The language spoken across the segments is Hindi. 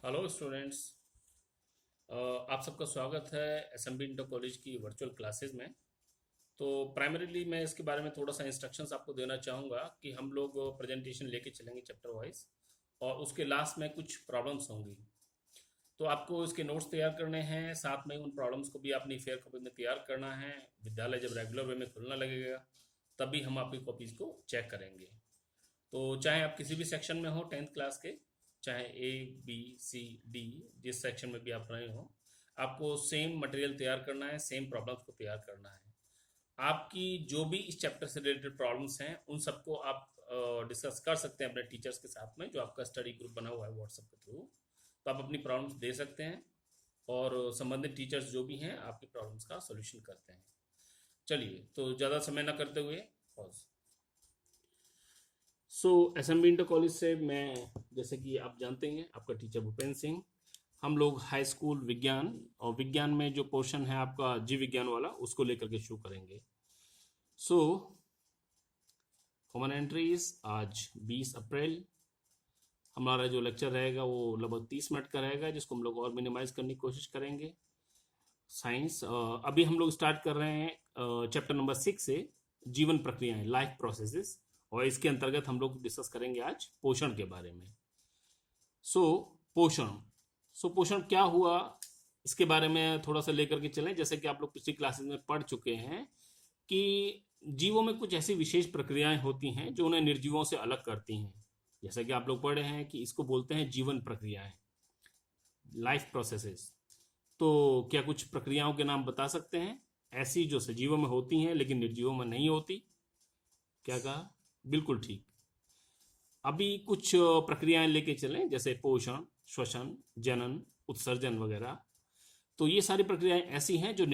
Hello students. आप सबका स्वागत है एसएमबी इंटर कॉलेज की वर्चुअल क्लासेस में। तो प्राइमरीली मैं इसके बारे में थोड़ा सा इंस्ट्रक्शंस आपको देना चाहूँगा कि हम लोग प्रेजेंटेशन लेके चलेंगे चैप्टर वाइज, और उसके लास्ट में कुछ प्रॉब्लम्स होंगी। तो आपको इसके नोट्स तैयार करने हैं, साथ में उन प्रॉब्लम्स को भी अपनी फेयर कॉपी में तैयार करना है। विद्यालय जब रेगुलर वे में खुलना लगेगा तभी हम आपकी कॉपीज़ को चेक करेंगे। तो चाहे आप किसी भी सेक्शन में हो 10th क्लास के, चाहे ए बी सी डी, जिस सेक्शन में भी आप रहे हो, आपको सेम मटेरियल तैयार करना है, सेम प्रॉब्लम्स को तैयार करना है। आपकी जो भी इस चैप्टर से रिलेटेड प्रॉब्लम्स हैं उन सबको आप डिस्कस कर सकते हैं अपने टीचर्स के साथ में, जो आपका स्टडी ग्रुप बना हुआ है व्हाट्सएप के थ्रू। तो आप अपनी प्रॉब्लम्स दे सकते हैं और संबंधित टीचर्स जो भी हैं आपकी प्रॉब्लम्स का सोल्यूशन करते हैं। चलिए, तो ज़्यादा समय ना करते हुए पॉज। सो एसएमबी इंटर कॉलेज से मैं, जैसे कि आप जानते हैं, आपका टीचर भूपेंद्र सिंह। हम लोग हाई स्कूल विज्ञान और विज्ञान में जो पोर्शन है आपका जीव विज्ञान वाला, उसको लेकर के शुरू करेंगे। सो कॉमन एंट्रीज, आज 20 अप्रैल। हमारा जो लेक्चर रहेगा वो लगभग 30 मिनट का रहेगा, जिसको हम लोग और मिनिमाइज करने की कोशिश करेंगे। साइंस, अभी हम लोग स्टार्ट कर रहे हैं चैप्टर नंबर 6 से, जीवन प्रक्रियाएं, लाइफ प्रोसेसेस। और इसके अंतर्गत हम लोग डिस्कस करेंगे आज पोषण के बारे में। सो पोषण, पोषण क्या हुआ, इसके बारे में थोड़ा सा लेकर के चलें। जैसे कि आप लोग पिछली क्लासेस में पढ़ चुके हैं कि जीवों में कुछ ऐसी विशेष प्रक्रियाएं होती हैं जो उन्हें निर्जीवों से अलग करती हैं। जैसे कि आप लोग पढ़े हैं कि इसको बोलते हैं जीवन प्रक्रियाएं, लाइफ प्रोसेसेस। तो क्या कुछ प्रक्रियाओं के नाम बता सकते हैं ऐसी जो सजीवों में होती हैं लेकिन निर्जीवों में नहीं होती? क्या कहा? बिल्कुल ठीक। अभी कुछ प्रक्रियाएं लेके चलें, जैसे पोषण, श्वसन, जनन, उत्सर्जन वगैरह। तो ये सारी प्रक्रियाएं ऐसी हैं जो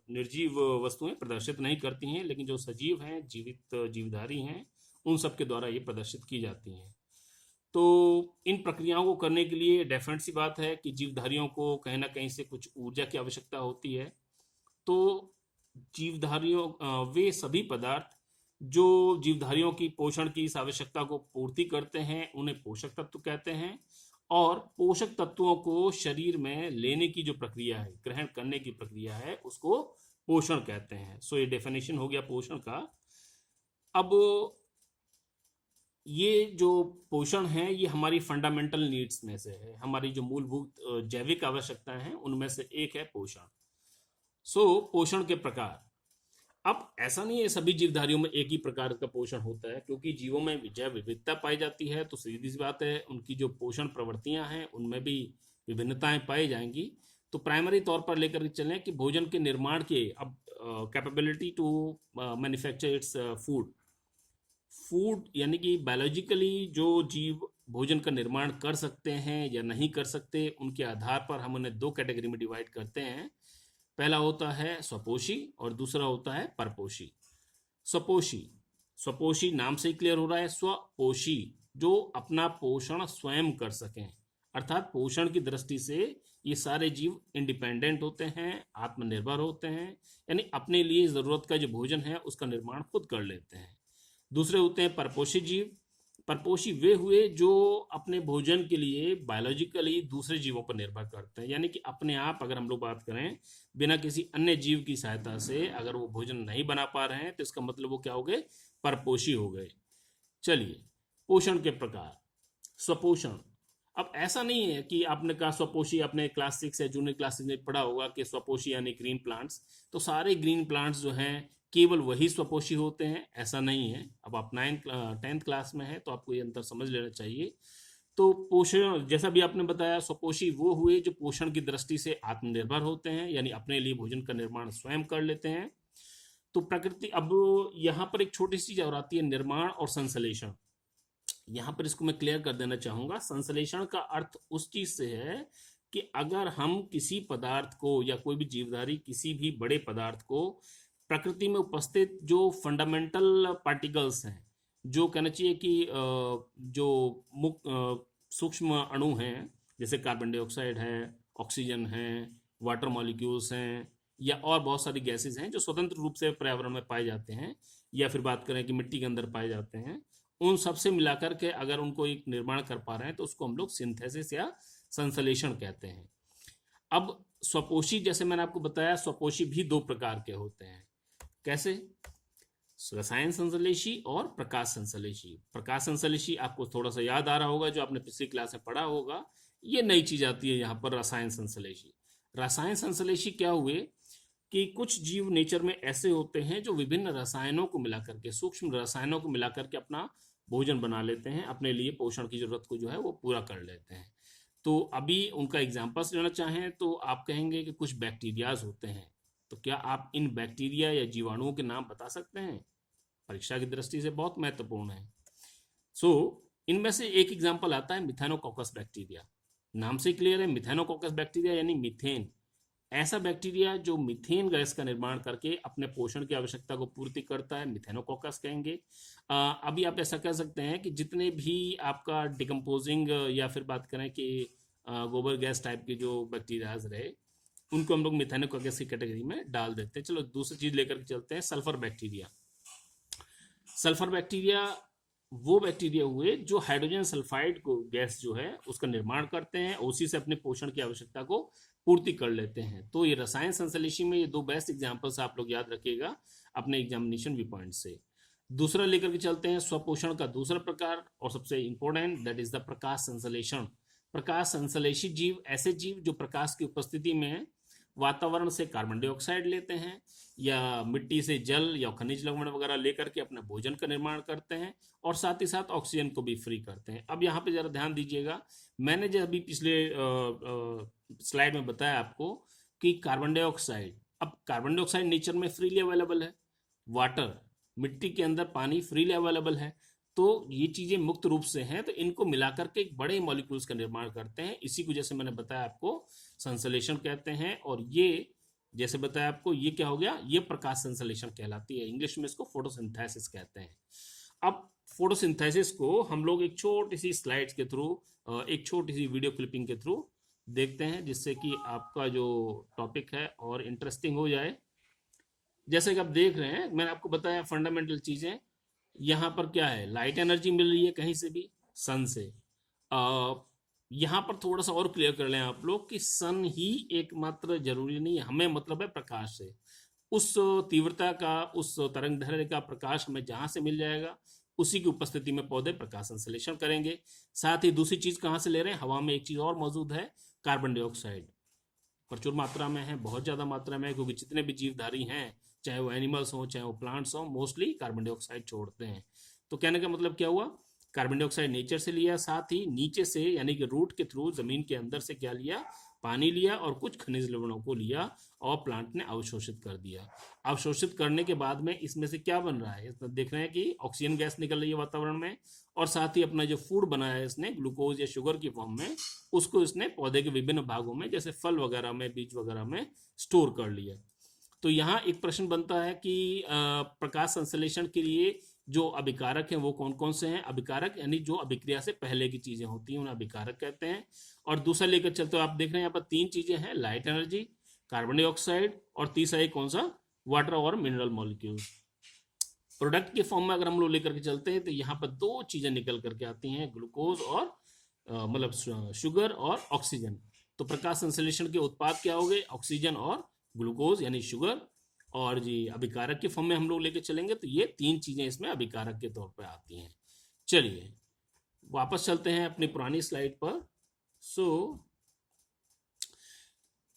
निर्जीव वस्तुएं प्रदर्शित नहीं करती हैं, लेकिन जो सजीव हैं, जीवित जीवधारी हैं, उन सब के द्वारा ये प्रदर्शित की जाती हैं। तो इन प्रक्रियाओं को करने के लिए डेफिनेट सी बात है कि जीवधारियों को कहीं ना कहीं से कुछ ऊर्जा की आवश्यकता होती है। तो जीवधारियों, वे सभी पदार्थ जो जीवधारियों की पोषण की इस आवश्यकता को पूर्ति करते हैं उन्हें पोषक तत्व कहते हैं। और पोषक तत्वों को शरीर में लेने की जो प्रक्रिया है, ग्रहण करने की प्रक्रिया है, उसको पोषण कहते हैं। सो ये डेफिनेशन हो गया पोषण का। अब ये जो पोषण है ये हमारी फंडामेंटल नीड्स में से है, हमारी जो मूलभूत जैविक आवश्यकताएं हैं उनमें से एक है पोषण। पोषण के प्रकार। अब ऐसा नहीं है सभी जीवधारियों में एक ही प्रकार का पोषण होता है, क्योंकि जीवों में जैव विविधता पाई जाती है, तो सीधी सी बात है उनकी जो पोषण प्रवृत्तियां हैं उनमें भी विभिन्नताएं पाई जाएंगी। तो प्राइमरी तौर पर लेकर चलें कि भोजन के निर्माण के, अब capability to manufacture its food, यानी कि बायोलॉजिकली जो जीव भोजन का निर्माण कर सकते हैं या नहीं कर सकते, उनके आधार पर हम उन्हें दो कैटेगरी में डिवाइड करते हैं। पहला होता है स्वपोषी और दूसरा होता है परपोषी। स्वपोषी, स्वपोषी नाम से ही क्लियर हो रहा है, स्वपोषी जो अपना पोषण स्वयं कर सकें, अर्थात पोषण की दृष्टि से ये सारे जीव इंडिपेंडेंट होते हैं, आत्मनिर्भर होते हैं, यानी अपने लिए जरूरत का जो भोजन है उसका निर्माण खुद कर लेते हैं। दूसरे होते हैं परपोषी जीव। परपोषी वे हुए जो अपने भोजन के लिए बायोलॉजिकली दूसरे जीवों पर निर्भर करते हैं, यानी कि अपने आप, अगर हम लोग बात करें, बिना किसी अन्य जीव की सहायता से अगर वो भोजन नहीं बना पा रहे हैं तो इसका मतलब वो क्या हो गए? परपोषी हो गए। चलिए, पोषण के प्रकार। स्वपोषण। अब ऐसा नहीं है कि आपने कहा स्वपोषी, अपने क्लास 6 या जूनियर क्लासेस में पढ़ा होगा कि स्वपोषी यानी ग्रीन प्लांट्स, तो सारे ग्रीन प्लांट्स जो हैं केवल वही स्वपोषी होते हैं, ऐसा नहीं है। अब आप 10th क्लास में है तो आपको ये अंतर समझ लेना चाहिए। तो पोषण, जैसा भी आपने बताया, स्वपोषी वो हुए जो पोषण की दृष्टि से आत्मनिर्भर होते हैं, यानी अपने लिए भोजन का निर्माण स्वयं कर लेते हैं। तो प्रकृति, अब यहाँ पर एक छोटी सी चीज और आती है, निर्माण और संश्लेषण। यहाँ पर इसको मैं क्लियर कर देना चाहूंगा। संश्लेषण का अर्थ उस चीज से है कि अगर हम किसी पदार्थ को या कोई भी जीवधारी किसी भी बड़े पदार्थ को प्रकृति में उपस्थित जो फंडामेंटल पार्टिकल्स हैं, जो कहना चाहिए कि जो सूक्ष्म अणु हैं, जैसे कार्बन डाइऑक्साइड है, ऑक्सीजन है, वाटर मॉलिक्यूल्स हैं, या और बहुत सारी गैसेस हैं जो स्वतंत्र रूप से पर्यावरण में पाए जाते हैं, या फिर बात करें कि मिट्टी के अंदर पाए जाते हैं, उन सब से मिलाकर के अगर उनको एक निर्माण कर पा रहे हैं तो उसको हम लोग सिंथेसिस या संश्लेषण कहते हैं। अब स्वपोषी, जैसे मैंने आपको बताया, स्वपोषी भी दो प्रकार के होते हैं। कैसे? रसायन संश्लेषी और प्रकाश संश्लेषी। प्रकाश संश्लेषी आपको थोड़ा सा याद आ रहा होगा, जो आपने पिछली क्लास में पढ़ा होगा। ये नई चीज आती है यहाँ पर, रसायन संश्लेषी। रसायन संश्लेषी क्या हुए कि कुछ जीव नेचर में ऐसे होते हैं जो विभिन्न रसायनों को मिलाकर के, सूक्ष्म रसायनों को मिलाकर के अपना भोजन बना लेते हैं, अपने लिए पोषण की जरूरत को जो है वो पूरा कर लेते हैं। तो अभी उनका एग्जाम्पल्स लेना चाहें तो आप कहेंगे कि कुछ बैक्टीरियाज होते हैं। तो क्या आप इन बैक्टीरिया या जीवाणुओं के नाम बता सकते हैं? परीक्षा की दृष्टि से बहुत महत्वपूर्ण है। इनमें से एक एग्जाम्पल आता है मिथेनोकोकस बैक्टीरिया। नाम से क्लियर है, मिथेनोकोकस बैक्टीरिया यानी मीथेन। ऐसा बैक्टीरिया जो मीथेन गैस का निर्माण करके अपने पोषण की आवश्यकता को पूर्ति करता है, मिथेनोकोकस कहेंगे। अभी आप ऐसा कह सकते हैं कि जितने भी आपका डिकम्पोजिंग या फिर बात करें कि गोबर गैस टाइप के जो बैक्टीरियाज रहे, उनको हम लोग मिथेनोकोकस की कैटेगरी में डाल देते हैं। चलो दूसरी चीज लेकर के चलते हैं, सल्फर बैक्टीरिया। सल्फर बैक्टीरिया वो बैक्टीरिया हुए जो हाइड्रोजन सल्फाइड को गैस जो है उसका निर्माण करते हैं, उसी से अपने पोषण की आवश्यकता को पूर्ति कर लेते हैं। तो ये रसायन संश्लेषी में ये दो बेस्ट एग्जांपल्स आप लोग याद रखिएगा अपने एग्जामिनेशन व्यू पॉइंट से। दूसरा लेकर के चलते हैं स्वपोषण का दूसरा प्रकार और सबसे इंपॉर्टेंट, दैट इज द प्रकाश संश्लेषण। प्रकाश संश्लेषी जीव ऐसे जीव जो प्रकाश की उपस्थिति में वातावरण से कार्बन डाइऑक्साइड लेते हैं या मिट्टी से जल या खनिज लवण वगैरह लेकर के अपना भोजन का निर्माण करते हैं और साथ ही साथ ऑक्सीजन को भी फ्री करते हैं। अब यहाँ पे जरा ध्यान दीजिएगा, मैंने जो अभी पिछले स्लाइड में बताया आपको कि कार्बन डाइऑक्साइड, अब कार्बन डाइऑक्साइड नेचर में फ्रीली अवेलेबल है, वाटर मिट्टी के अंदर पानी फ्रीली अवेलेबल है, तो ये चीजें मुक्त रूप से हैं, तो इनको मिलाकर के एक बड़े मॉलिक्यूल्स का निर्माण करते हैं। इसी को जैसे मैंने बताया आपको संश्लेषण कहते हैं। और ये जैसे बताया आपको, ये क्या हो गया, ये प्रकाश संश्लेषण कहलाती है। इंग्लिश में इसको फोटोसिंथेसिस कहते हैं। अब फोटोसिंथेसिस को हम लोग एक छोटी सी स्लाइड्स के थ्रू, एक छोटी सी वीडियो क्लिपिंग के थ्रू देखते हैं, जिससे कि आपका जो टॉपिक है और इंटरेस्टिंग हो जाए। जैसे कि आप देख रहे हैं, मैंने आपको बताया फंडामेंटल चीजें। यहाँ पर क्या है, लाइट एनर्जी मिल रही है कहीं से भी, सन से। यहाँ पर थोड़ा सा और क्लियर कर लें आप लोग कि सन ही एकमात्र जरूरी नहीं है, हमें मतलब है प्रकाश से। उस तीव्रता का, उस तरंग दैर्घ्य का प्रकाश हमें जहाँ से मिल जाएगा, उसी की उपस्थिति में पौधे प्रकाश संश्लेषण करेंगे। साथ ही दूसरी चीज कहाँ से ले रहे हैं, हवा में एक चीज और मौजूद है, कार्बन डाइऑक्साइड प्रचुर मात्रा में है, बहुत ज्यादा मात्रा में है, क्योंकि जितने भी जीवधारी हैं, चाहे वो एनिमल्स हो चाहे वो प्लांट्स हो, मोस्टली कार्बन डाइऑक्साइड छोड़ते हैं। तो कहने का मतलब क्या हुआ, कार्बन डाइऑक्साइड नेचर से लिया, साथ ही नीचे से यानी कि रूट के थ्रू जमीन के अंदर से क्या लिया, पानी लिया और कुछ खनिज लवणों को लिया और प्लांट ने अवशोषित कर दिया। अवशोषित करने के बाद में इसमें से क्या बन रहा है, इसमें देख रहे हैं कि ऑक्सीजन गैस निकल रही है वातावरण में, और साथ ही अपना जो फूड बनाया है इसने ग्लूकोज या शुगर की फॉर्म में, उसको इसने पौधे के विभिन्न भागों में जैसे फल वगैरह में, बीज वगैरह में स्टोर कर लिया। तो यहाँ एक प्रश्न बनता है कि प्रकाश संश्लेषण के लिए जो अभिकारक हैं वो कौन कौन से हैं। अभिकारक यानी जो अभिक्रिया से पहले की चीजें होती हैं उन्हें अभिकारक कहते हैं। और दूसरा लेकर चलते हो, आप देख रहे हैं यहाँ पर तीन चीजें हैं, लाइट एनर्जी, कार्बन डाइऑक्साइड और तीसरा एक कौन सा, वाटर और मिनरल मॉलिक्यूल्स। प्रोडक्ट के फॉर्म में अगर हम लोग लेकर के चलते हैं तो यहाँ पर दो चीजें निकल करके आती हैं, ग्लूकोज और मतलब शुगर और ऑक्सीजन। तो प्रकाश संश्लेषण के उत्पाद क्या हो गए, ऑक्सीजन और ग्लूकोज यानी शुगर। और जी अभिकारक के फॉर्म में हम लोग लेके चलेंगे तो ये तीन चीजें इसमें अभिकारक के तौर पर आती हैं। चलिए वापस चलते हैं अपनी पुरानी स्लाइड पर।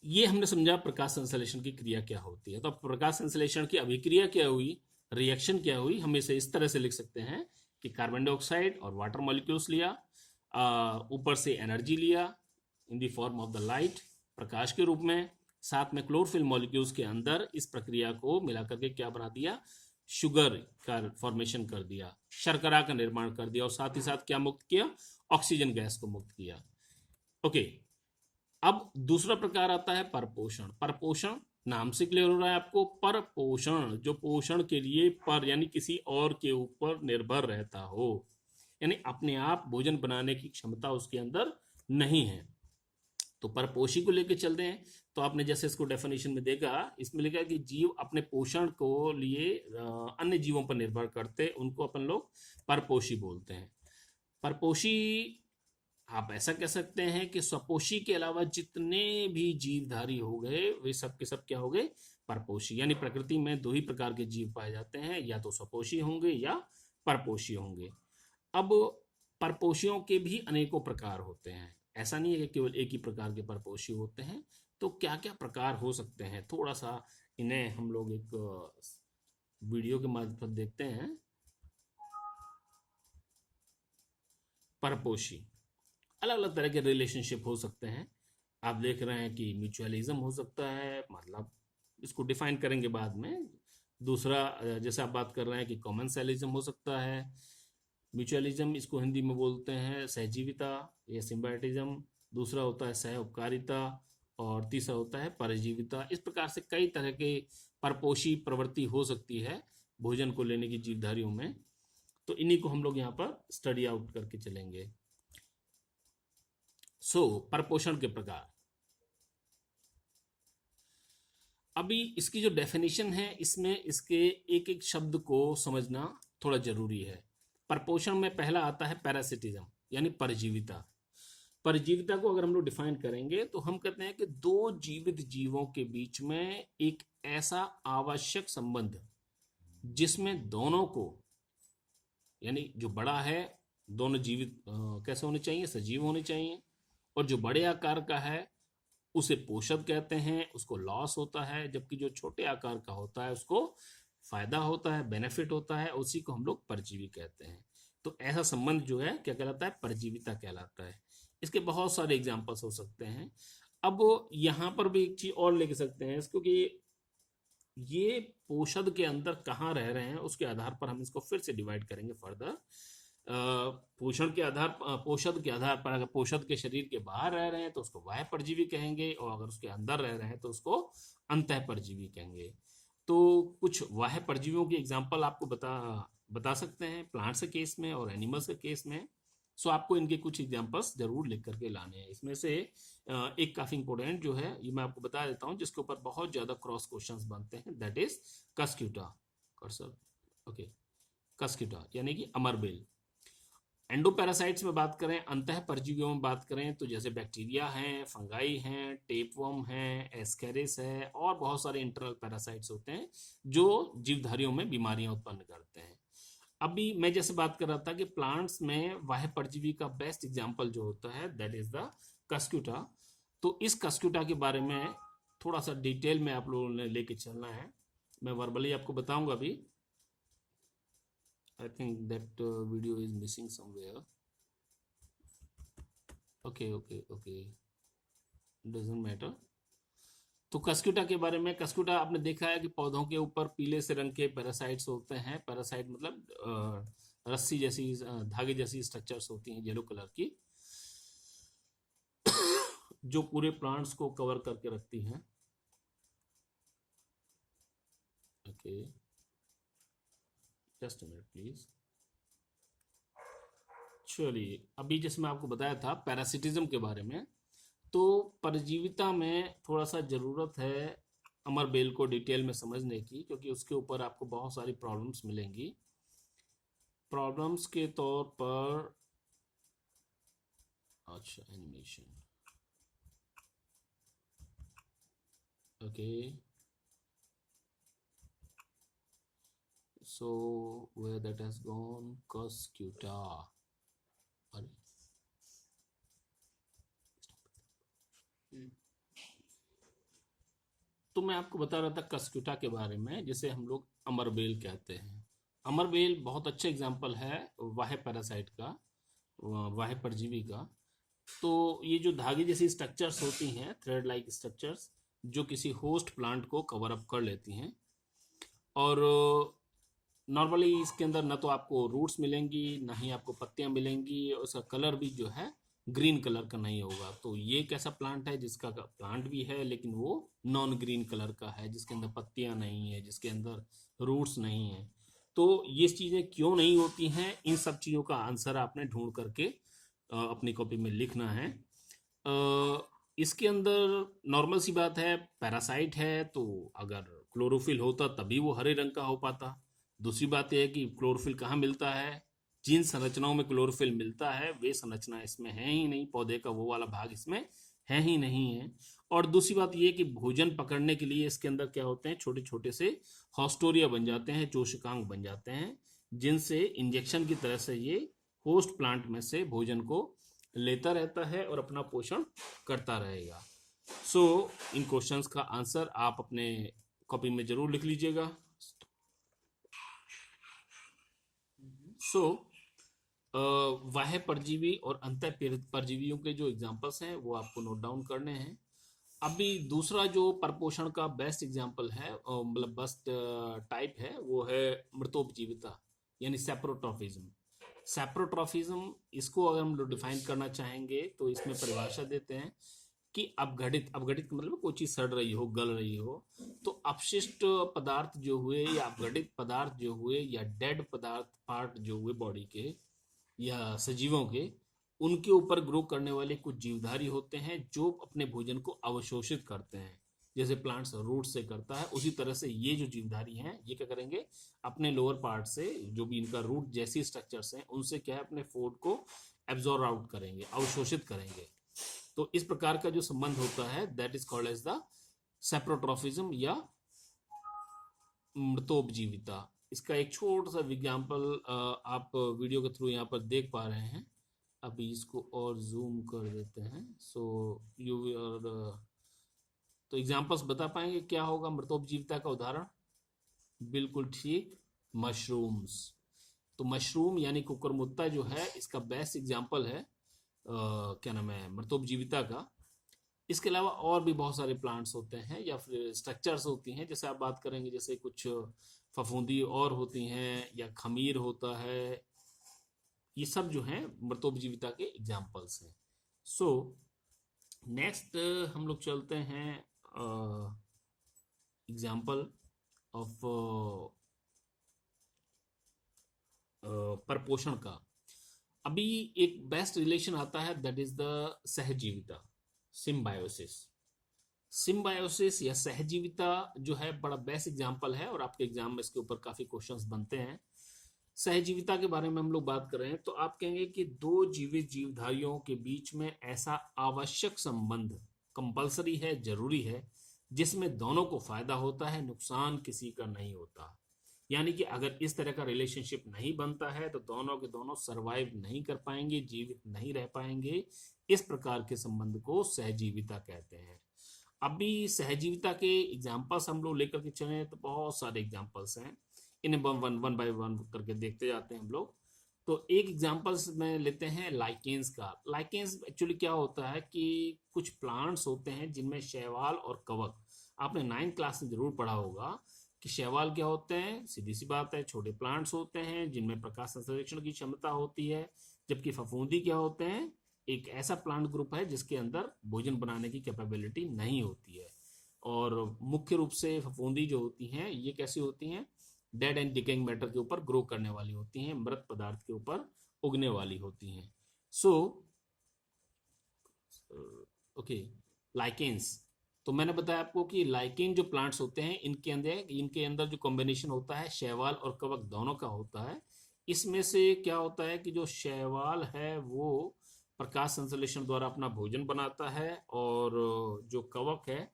ये हमने समझा प्रकाश संश्लेषण की क्रिया क्या होती है। तो प्रकाश संश्लेषण की अभिक्रिया क्या हुई, रिएक्शन क्या हुई, हम इसे इस तरह से लिख सकते हैं कि कार्बन डाइऑक्साइड और वाटर मॉलिक्यूल्स लिया, ऊपर से एनर्जी लिया in the form of the light, प्रकाश के रूप में, साथ में क्लोरोफिल मॉलिक्यूल्स के अंदर इस प्रक्रिया को मिलाकर के क्या बना दिया, शुगर का फॉर्मेशन कर दिया, शर्करा का निर्माण कर दिया, और साथ ही साथ क्या मुक्त किया, ऑक्सीजन गैस को मुक्त किया। ओके, अब दूसरा प्रकार आता है परपोषण। परपोषण नाम से क्लियर हो रहा है आपको, परपोषण जो पोषण के लिए पर यानी किसी और के ऊपर निर्भर रहता हो, यानी अपने आप भोजन बनाने की क्षमता उसके अंदर नहीं है। तो परपोषी को लेके चलते हैं। तो आपने जैसे इसको डेफिनेशन में देखा, इसमें लिखा है कि जीव अपने पोषण को लिए अन्य जीवों पर निर्भर करते, उनको अपन लोग परपोषी बोलते हैं। परपोषी आप ऐसा कह सकते हैं कि स्वपोषी के अलावा जितने भी जीवधारी हो गए वे सब के सब क्या हो गए, परपोषी। यानी प्रकृति में दो ही प्रकार के जीव पाए जाते हैं, या तो स्वपोषी होंगे या परपोषी होंगे। अब परपोषियों के भी अनेकों प्रकार होते हैं, ऐसा नहीं है कि केवल एक ही प्रकार के परपोषी होते हैं। तो क्या क्या प्रकार हो सकते हैं, थोड़ा सा इन्हें हम लोग एक वीडियो के माध्यम से देखते हैं। परपोषी अलग अलग तरह के रिलेशनशिप हो सकते हैं। आप देख रहे हैं कि म्यूचुअलिज्म हो सकता है, मतलब इसको डिफाइन करेंगे बाद में। दूसरा जैसे आप बात कर रहे हैं कि कॉमनसेलिज्म हो सकता है। म्यूचुअलिज्म इसको हिंदी में बोलते हैं सहजीविता या सिम्बायोटिज्म। दूसरा होता है सह उपकारिता, और तीसरा होता है परजीविता। इस प्रकार से कई तरह के परपोषी प्रवृत्ति हो सकती है भोजन को लेने की जीवधारियों में। तो इन्हीं को हम लोग यहाँ पर स्टडी आउट करके चलेंगे। परपोषण के प्रकार। अभी इसकी जो डेफिनेशन है, इसमें इसके एक एक शब्द को समझना थोड़ा जरूरी है। परपोषण में पहला आता है पैरासिटिज्म, यानी परजीविता। परजीविता को अगर हम लोग डिफाइन करेंगे तो हम कहते हैं कि दो जीवित जीवों के बीच में एक ऐसा आवश्यक संबंध जिसमें दोनों को, यानी जो बड़ा है, दोनों जीवित कैसे होने चाहिए, सजीव होने चाहिए, और जो बड़े आकार का है उसे पोषक कहते हैं, उसको लॉस होता है, जबकि जो छोटे आकार का होता है उसको फायदा होता है, बेनिफिट होता है, उसी को हम लोग परजीवी कहते हैं। तो ऐसा संबंध जो है क्या कहलाता है, परजीविता कहलाता है। इसके बहुत सारे एग्जाम्पल्स हो सकते हैं। अब यहाँ पर भी एक चीज और लेके सकते हैं, क्योंकि ये पोषद के अंदर कहाँ रह रहे हैं उसके आधार पर हम इसको फिर से डिवाइड करेंगे फर्दर। पोषण के आधार, पोषद के आधार पर, अगर पोषद के शरीर के बाहर रह रहे हैं तो उसको बाह्य परजीवी कहेंगे, और अगर उसके अंदर रह रहे हैं तो उसको अंतः परजीवी कहेंगे। तो कुछ बाह्य परजीवियों की एग्जांपल आपको बता सकते हैं प्लांट्स के केस में और एनिमल्स के केस में। सो आपको इनके कुछ एग्जांपल्स जरूर लिख करके लाने हैं। इसमें से एक काफी इंपॉर्टेंट जो है ये मैं आपको बता देता हूँ, जिसके ऊपर बहुत ज्यादा क्रॉस क्वेश्चंस बनते हैं, that is Cuscuta. Okay, Cuscuta यानी कि अमरबेल। एंडोपैरासाइट्स में बात करें, अंतः परजीवियों में बात करें तो जैसे बैक्टीरिया हैं, फंगाई हैं, टेपवर्म हैं, एस्केरिस है, और बहुत सारे इंटरनल पैरासाइट्स होते हैं जो जीवधारियों में बीमारियां उत्पन्न करते हैं। अभी मैं जैसे बात कर रहा था कि प्लांट्स में बाह्य परजीवी का बेस्ट एग्जांपल जो होता है दैट इज द कस्क्यूटा। तो इस कस्क्यूटा के बारे में थोड़ा सा डिटेल में आप लोगों ने लेके चलना है, मैं वर्बली आपको बताऊंगा अभी। I think that video is missing somewhere. Okay, doesn't matter. तो कस्क्यूटा के बारे में, कस्क्यूटा आपने देखा है कि पौधों के ऊपर पीले से रंग के पैरासाइट्स होते हैं। पैरासाइट मतलब रस्सी जैसी, धागे जैसी स्ट्रक्चर्स होती हैं येलो कलर की, जो पूरे प्लांट्स को कवर करके रखती हैं। Okay, just a minute please. चलिए, अभी जैसे मैं आपको बताया था पैरासिटिज्म के बारे में, तो परजीविता में थोड़ा सा ज़रूरत है अमरबेल को डिटेल में समझने की, क्योंकि उसके ऊपर आपको बहुत सारी प्रॉब्लम्स मिलेंगी। प्रॉब्लम्स के तौर पर, अच्छा animation, okay, so where that has gone, Cuscuta. अरे तो मैं आपको बता रहा था कस्क्यूटा के बारे में, जिसे हम लोग अमरबेल कहते हैं। अमरबेल बहुत अच्छा एग्जाम्पल है वाह्य पैरासाइट का, वाह्य परजीवी का। तो ये जो धागे जैसी स्ट्रक्चर्स होती हैं, थ्रेड लाइक स्ट्रक्चर्स, जो किसी होस्ट प्लांट को कवर अप कर लेती हैं, और नॉर्मली इसके अंदर ना तो आपको रूट्स मिलेंगी ना ही आपको पत्तियां मिलेंगी, और उसका कलर भी जो है ग्रीन कलर का नहीं होगा। तो ये एक ऐसा प्लांट है जिसका प्लांट भी है लेकिन वो नॉन ग्रीन कलर का है, जिसके अंदर पत्तियां नहीं है, जिसके अंदर रूट्स नहीं है। तो ये चीज़ें क्यों नहीं होती हैं, इन सब चीज़ों का आंसर आपने ढूंढ करके अपनी कॉपी में लिखना है। इसके अंदर नॉर्मल सी बात है, पैरासाइट है, तो अगर क्लोरोफिल होता तभी वो हरे रंग का हो पाता। दूसरी बात यह है कि क्लोरोफिल कहाँ मिलता है, जिन संरचनाओं में क्लोरोफिल मिलता है वे संरचना इसमें है ही नहीं, पौधे का वो वाला भाग इसमें है ही नहीं है। और दूसरी बात ये कि भोजन पकड़ने के लिए इसके अंदर क्या होते हैं, छोटे छोटे से हॉस्टोरिया बन जाते हैं, चोषकांग बन जाते हैं, जिनसे इंजेक्शन की तरह से ये होस्ट प्लांट में से भोजन को लेता रहता है और अपना पोषण करता रहेगा। सो इन क्वेश्चंस का आंसर आप अपने कॉपी में जरूर लिख लीजिएगा। सो बाह्य परजीवी और अंतः परजीवियों के जो एग्जांपल्स हैं वो आपको नोट डाउन करने हैं। अभी दूसरा जो परपोषण का बेस्ट एग्जांपल है, मतलब बेस्ट टाइप है, वो है मृतोपजीविता यानी सेप्रोट्रॉफिज्म। सेप्रोट्रॉफिज्म, इसको अगर हम लोग डिफाइन करना चाहेंगे तो इसमें परिभाषा देते हैं कि अपघटित, अपघटित का मतलब कोई चीज सड़ रही हो, गल रही हो, तो अपशिष्ट पदार्थ जो हुए या अपघटित पदार्थ जो हुए या डेड पदार्थ पार्ट जो हुए बॉडी के या सजीवों के, उनके ऊपर ग्रो करने वाले कुछ जीवधारी होते हैं जो अपने भोजन को अवशोषित करते हैं, जैसे प्लांट्स रूट से करता है, उसी तरह से ये जो जीवधारी हैं ये क्या करेंगे, अपने लोअर पार्ट से जो भी इनका रूट जैसी स्ट्रक्चर्स हैं उनसे क्या है अपने फूड को एब्जॉर्ब आउट करेंगे, अवशोषित करेंगे। तो इस प्रकार का जो संबंध होता है that is called as the saprotrophism या मृतोपजीविता। इसका एक छोटा सा एग्जाम्पल आप वीडियो के थ्रू यहाँ पर देख पा रहे हैं। अभी इसको और जूम कर देते हैं, सो यू आर, तो एग्जाम्पल्स बता पाएंगे क्या होगा मृतोपजीविता का उदाहरण? बिल्कुल ठीक, मशरूम्स। तो मशरूम यानी कुकुरमुत्ता जो है इसका बेस्ट एग्जाम्पल है क्या नाम है, मृतोपजीविता का। इसके अलावा और भी बहुत सारे प्लांट्स होते हैं या फिर स्ट्रक्चर्स होती हैं, जैसे आप बात करेंगे जैसे कुछ फफूंदी और होती हैं या खमीर होता है, ये सब जो हैं मृतोपजीविता के एग्जाम्पल्स हैं। सो नेक्स्ट हम लोग चलते हैं एग्जाम्पल ऑफ परपोषण का। अभी एक बेस्ट रिलेशन आता है दैट इज द सहजीविता, सिम्बायोसिस। सिम्बायोसिस या सहजीविता जो है बड़ा बेस्ट एग्जांपल है और आपके एग्जाम में इसके ऊपर काफी क्वेश्चंस बनते हैं। सहजीविता के बारे में हम लोग बात कर रहे हैं तो आप कहेंगे कि दो जीवित जीवधारियों के बीच में ऐसा आवश्यक संबंध कंपलसरी है, जरूरी है, जिसमें दोनों को फायदा होता है, नुकसान किसी का नहीं होता। यानी कि अगर इस तरह का रिलेशनशिप नहीं बनता है तो दोनों के दोनों सरवाइव नहीं कर पाएंगे, जीवित नहीं रह पाएंगे। इस प्रकार के संबंध को सहजीविता कहते हैं। अभी सहजीविता के एग्जाम्पल्स हम लोग लेकर के चले तो बहुत सारे एग्जाम्पल्स हैं, इन्हें वन बाय वन करके देखते जाते हैं हम लोग। तो एक एग्जाम्पल्स में लेते हैं लाइकेंस का। लाइकेंस एक्चुअली क्या होता है कि कुछ प्लांट्स होते हैं जिनमें शैवाल और कवक, आपने 9th क्लास में जरूर पढ़ा होगा कि शैवाल क्या होते हैं, सीधी सी बात है छोटे प्लांट्स होते हैं जिनमें प्रकाश संश्लेषण की क्षमता होती है, जबकि फफूंदी क्या होते हैं, एक ऐसा प्लांट ग्रुप है जिसके अंदर भोजन बनाने की कैपेबिलिटी नहीं होती है। और मुख्य रूप से फफूंदी जो होती हैं ये कैसी होती हैं, डेड एंड डिकेइंग मैटर के ऊपर ग्रो करने वाली होती हैं, मृत पदार्थ के ऊपर उगने वाली होती हैं। सो ओके, लाइकेंस, तो मैंने बताया आपको कि लाइकेन जो प्लांट्स होते हैं इनके अंदर जो कॉम्बिनेशन होता है शैवाल और कवक दोनों का होता है। इसमें से क्या होता है कि जो शैवाल है वो प्रकाश संश्लेषण द्वारा अपना भोजन बनाता है और जो कवक है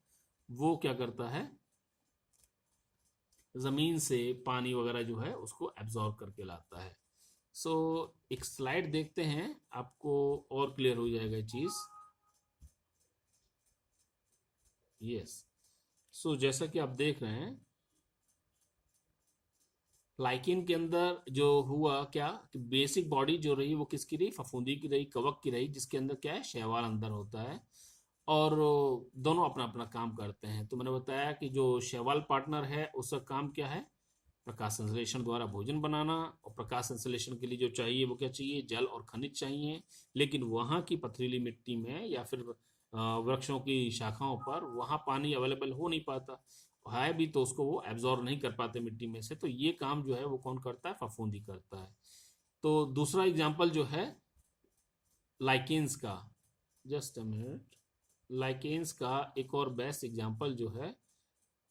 वो क्या करता है, जमीन से पानी वगैरह जो है उसको एब्जॉर्ब करके लाता है। सो एक स्लाइड देखते हैं, आपको और क्लियर हो जाएगा ये चीज। यस, सो जैसा कि आप देख रहे हैं लाइकिन के अंदर जो हुआ क्या कि बेसिक बॉडी जो रही वो किसकी रही, फफूंदी की रही, कवक की रही, जिसके अंदर क्या है शैवाल अंदर होता है और दोनों अपना अपना काम करते हैं। तो मैंने बताया कि जो शैवाल पार्टनर है उसका काम क्या है, प्रकाश संश्लेषण द्वारा भोजन बनाना, और प्रकाश संश्लेषण के लिए जो चाहिए वो क्या चाहिए, जल और खनिज चाहिए। लेकिन वहाँ की पथरीली मिट्टी में या फिर वृक्षों की शाखाओं पर वहाँ पानी अवेलेबल हो नहीं पाता है भी, तो उसको वो एब्जॉर्ब नहीं कर पाते मिट्टी में से, तो ये काम जो है वो कौन करता है, फफूंदी करता है। तो दूसरा एग्जाम्पल जो है लाइकेंस का, जस्ट अ मिनट, लाइकेंस का एक और बेस्ट एग्जांपल जो है,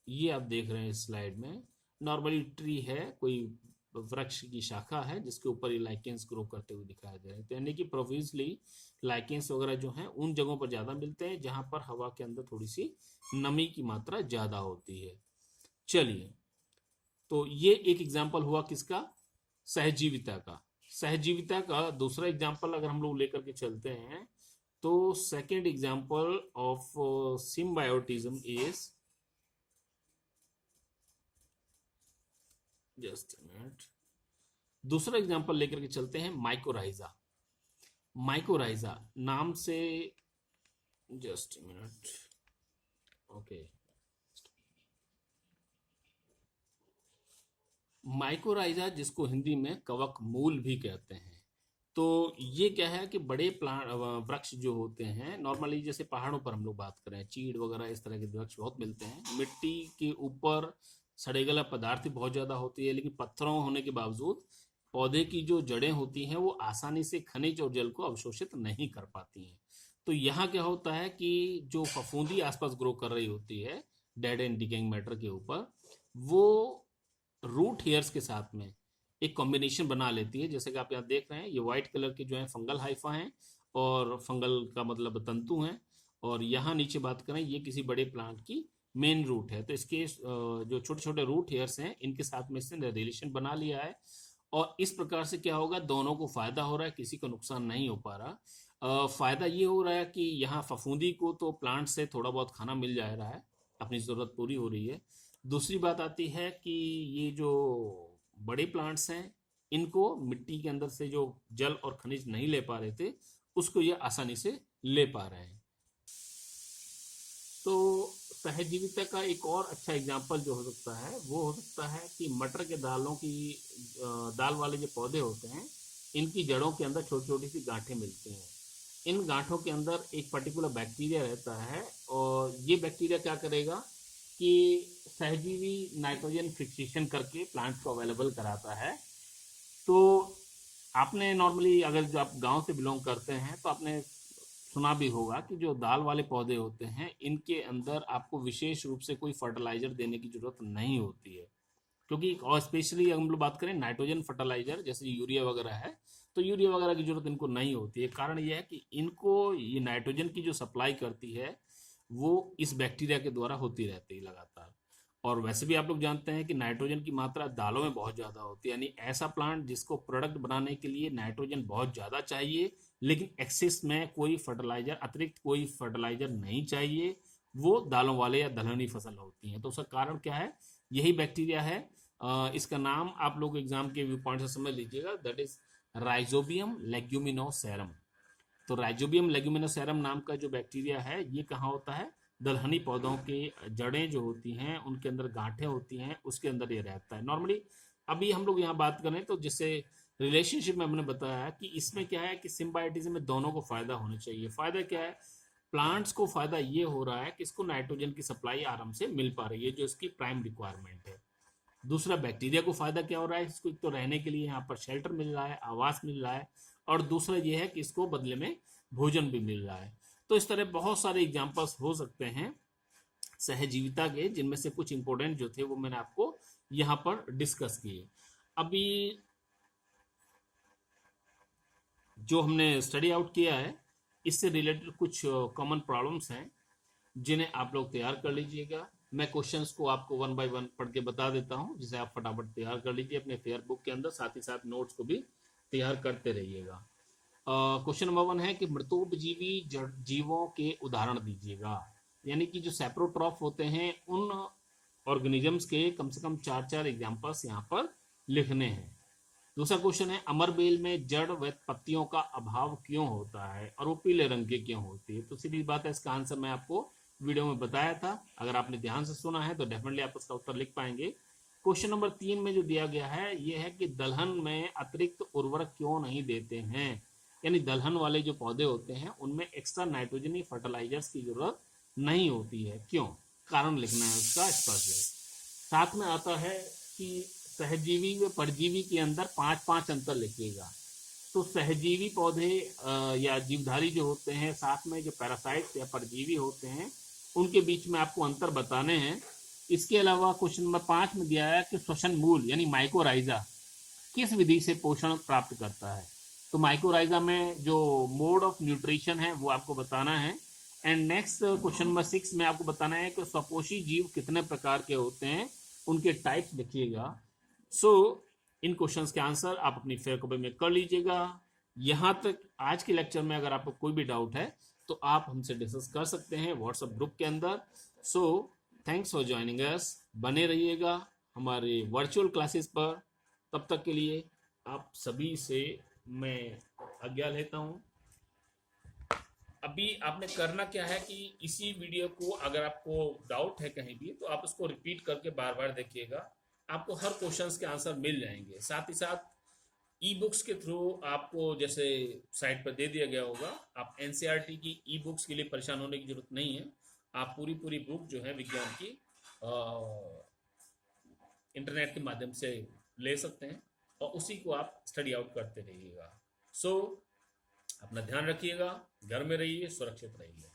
ये आप देख रहे हैं इस स्लाइड में। नॉर्मली ट्री है, कोई वृक्ष की शाखा है जिसके ऊपर ये लाइकेंस ग्रो करते हुए दिखाई दे रहे हैं। तो यानी कि प्रोविजली लाइकेंस वगैरह जो हैं उन जगहों पर ज़्यादा मिलते हैं जहां पर हवा के अंदर थोड़ी सी नमी की मात्रा ज़्यादा होती है। चलिए, तो ये एक एग्जाम्पल हुआ किसका, सहजीविता का। सहजीविता का दूसरा एग्जाम्पल अगर हम लोग लेकर के चलते हैं, तो second example of symbiotism is, just minute, दूसरा एग्जाम्पल लेकर के चलते हैं माइकोराइजा। माइकोराइजा नाम से, जस्ट मिनट, ओके, माइकोराइजा जिसको हिंदी में कवक मूल भी कहते हैं। तो ये क्या है कि बड़े प्लांट वृक्ष जो होते हैं, नॉर्मली जैसे पहाड़ों पर हम लोग बात करें, चीड़ वगैरह इस तरह के वृक्ष बहुत मिलते हैं। मिट्टी के ऊपर सड़े गला पदार्थ बहुत ज़्यादा होती है, लेकिन पत्थरों होने के बावजूद पौधे की जो जड़ें होती हैं वो आसानी से खनिज और जल को अवशोषित नहीं कर पाती हैं। तो यहाँ क्या होता है कि जो फफूंदी आसपास ग्रो कर रही होती है डेड एंड डिकेइंग मैटर के ऊपर, वो रूट हेयर्स के साथ में एक कॉम्बिनेशन बना लेती है। जैसे कि आप यहाँ देख रहे हैं, ये व्हाइट कलर के जो है फंगल हाइफा हैं, और फंगल का मतलब तंतु हैं, और यहाँ नीचे बात करें ये किसी बड़े प्लांट की मेन रूट है। तो इसके जो छोटे छोटे रूट हेयर्स हैं इनके साथ में इसने रिलेशन बना लिया है, और इस प्रकार से क्या होगा, दोनों को फायदा हो रहा है, किसी को नुकसान नहीं हो पा रहा। फायदा ये हो रहा है कि यहाँ फफूंदी को तो प्लांट से थोड़ा बहुत खाना मिल जा रहा है, अपनी ज़रूरत पूरी हो रही है। दूसरी बात आती है कि ये जो बड़े प्लांट्स हैं, इनको मिट्टी के अंदर से जो जल और खनिज नहीं ले पा रहे थे, उसको ये आसानी से ले पा रहे हैं। तो सहजीविता का एक और अच्छा एग्जाम्पल जो हो सकता है वो हो सकता है कि मटर के दालों की दाल वाले जो पौधे होते हैं, इनकी जड़ों के अंदर छोटी छोटी सी गांठें मिलती हैं। इन गांठों के अंदर एक पर्टिकुलर बैक्टीरिया रहता है, और ये बैक्टीरिया क्या करेगा कि सहजीवी नाइट्रोजन फिक्सेशन करके प्लांट को अवेलेबल कराता है। तो आपने नॉर्मली अगर जो आप गांव से बिलोंग करते हैं तो आपने सुना भी होगा कि जो दाल वाले पौधे होते हैं इनके अंदर आपको विशेष रूप से कोई फर्टिलाइजर देने की जरूरत नहीं होती है, क्योंकि और स्पेशली हम लोग बात करें नाइट्रोजन फर्टिलाइजर जैसे यूरिया वगैरह है, तो यूरिया वगैरह की जरूरत इनको नहीं होती है। कारण यह है कि इनको ये नाइट्रोजन की जो सप्लाई करती है वो इस बैक्टीरिया के द्वारा होती रहती है लगातार। और वैसे भी आप लोग जानते हैं कि नाइट्रोजन की मात्रा दालों में बहुत ज़्यादा होती है, यानी ऐसा प्लांट जिसको प्रोडक्ट बनाने के लिए नाइट्रोजन बहुत ज़्यादा चाहिए लेकिन एक्सेस में कोई फर्टिलाइजर, अतिरिक्त कोई फर्टिलाइजर नहीं चाहिए, वो दालों वाले या दलहनी फसल होती हैं। तो उसका कारण क्या है, यही बैक्टीरिया है। इसका नाम आप लोग एग्जाम के व्यू पॉइंट से समझ लीजिएगा, दैट इज राइजोबियम लेग्यूमिनोसेरम। तो राइजोबियम लेग्यूमिनोसेरम नाम का जो बैक्टीरिया है ये कहाँ होता है, दलहनी पौधों के जड़ें जो होती हैं उनके अंदर गांठें होती हैं, उसके अंदर ये रहता है। नॉर्मली अभी हम लोग यहाँ बात करें तो जैसे रिलेशनशिप में हमने बताया कि इसमें क्या है कि सिम्बायोटिज्म में दोनों को फायदा होना चाहिए। फायदा क्या है, प्लांट्स को फायदा ये हो रहा है कि इसको नाइट्रोजन की सप्लाई आराम से मिल पा रही है जो इसकी प्राइम रिक्वायरमेंट है। दूसरा, बैक्टीरिया को फायदा क्या हो रहा है, इसको एक तो रहने के लिए यहाँ पर शेल्टर मिल रहा है, आवास मिल रहा है, और दूसरा ये है कि इसको बदले में भोजन भी मिल रहा है। तो इस तरह बहुत सारे एग्जाम्पल्स हो सकते हैं सहजीविता के, जिनमें से कुछ इंपॉर्टेंट जो थे वो मैंने आपको यहाँ पर डिस्कस किए। अभी जो हमने स्टडी आउट किया है इससे रिलेटेड कुछ कॉमन प्रॉब्लम्स हैं जिन्हें आप लोग तैयार कर लीजिएगा। मैं क्वेश्चंस को आपको वन बाय वन पढ़ के बता देता हूं, जिसे आप फटाफट तैयार कर लीजिए अपने फेयर बुक के अंदर, साथ ही साथ नोट्स को भी तैयार करते रहिएगा। क्वेश्चन नंबर 1 है कि मृतोपजीवी जीवों के उदाहरण दीजिएगा, यानी कि जो सैप्रोट्रॉफ होते हैं उन ऑर्गेनिजम्स के कम से कम 4 एग्जाम्पल्स यहाँ पर लिखने हैं। दूसरा क्वेश्चन है, अमर बेल में जड़ व पत्तियों का अभाव क्यों होता है और वो पीले रंग की क्यों होती है। तो सीधी बात है, इसका आंसर मैं आपको वीडियो में बताया था, अगर आपने ध्यान से सुना है तो डेफिनेटली आप उसका उत्तर लिख पाएंगे। क्वेश्चन नंबर 3 में जो दिया गया है ये है कि दलहन में अतिरिक्त उर्वरक क्यों नहीं देते हैं, यानी दलहन वाले जो पौधे होते हैं उनमें एक्स्ट्रा नाइट्रोजनी फर्टिलाइजर्स की जरूरत नहीं होती है, क्यों, कारण लिखना है उसका स्पष्ट। साथ में आता है कि सहजीवी व परजीवी के अंदर 5 अंतर लिखिएगा। तो सहजीवी पौधे या जीवधारी जो होते हैं, साथ में जो पैरासाइट्स या परजीवी होते हैं, उनके बीच में आपको अंतर बताने हैं। इसके अलावा क्वेश्चन नंबर 5 में दिया है कि श्वसन मूल यानी माइकोराइजा किस विधि से पोषण प्राप्त करता है। तो माइकोराइजा में जो मोड ऑफ न्यूट्रिशन है वो आपको बताना है। एंड नेक्स्ट क्वेश्चन नंबर 6 में आपको बताना है कि स्वपोषी जीव कितने प्रकार के होते हैं, उनके टाइप्स लिखिएगा। सो इन क्वेश्चंस के आंसर आप अपनी फेयर कॉपी में कर लीजिएगा। यहाँ तक आज के लेक्चर में अगर आपको कोई भी डाउट है तो आप हमसे डिस्कस कर सकते हैं व्हाट्सएप ग्रुप के अंदर। So thanks for joining us. बने रहिएगा हमारे वर्चुअल क्लासेस पर। तब तक के लिए आप सभी से मैं आज्ञा लेता हूँ। अभी आपने करना क्या है कि इसी वीडियो को अगर आपको डाउट है कहीं भी तो आप उसको रिपीट करके बार बार देखिएगा, आपको हर क्वेश्चंस के आंसर मिल जाएंगे। साथ ही साथ ई बुक्स के थ्रू आपको जैसे साइट पर दे दिया गया होगा, आप एनसीईआरटी की ई बुक्स के लिए परेशान होने की जरूरत नहीं है। आप पूरी बुक जो है विज्ञान की इंटरनेट के माध्यम से ले सकते हैं और उसी को आप स्टडी आउट करते रहिएगा। सो अपना ध्यान रखिएगा, घर में रहिए, सुरक्षित रहिए।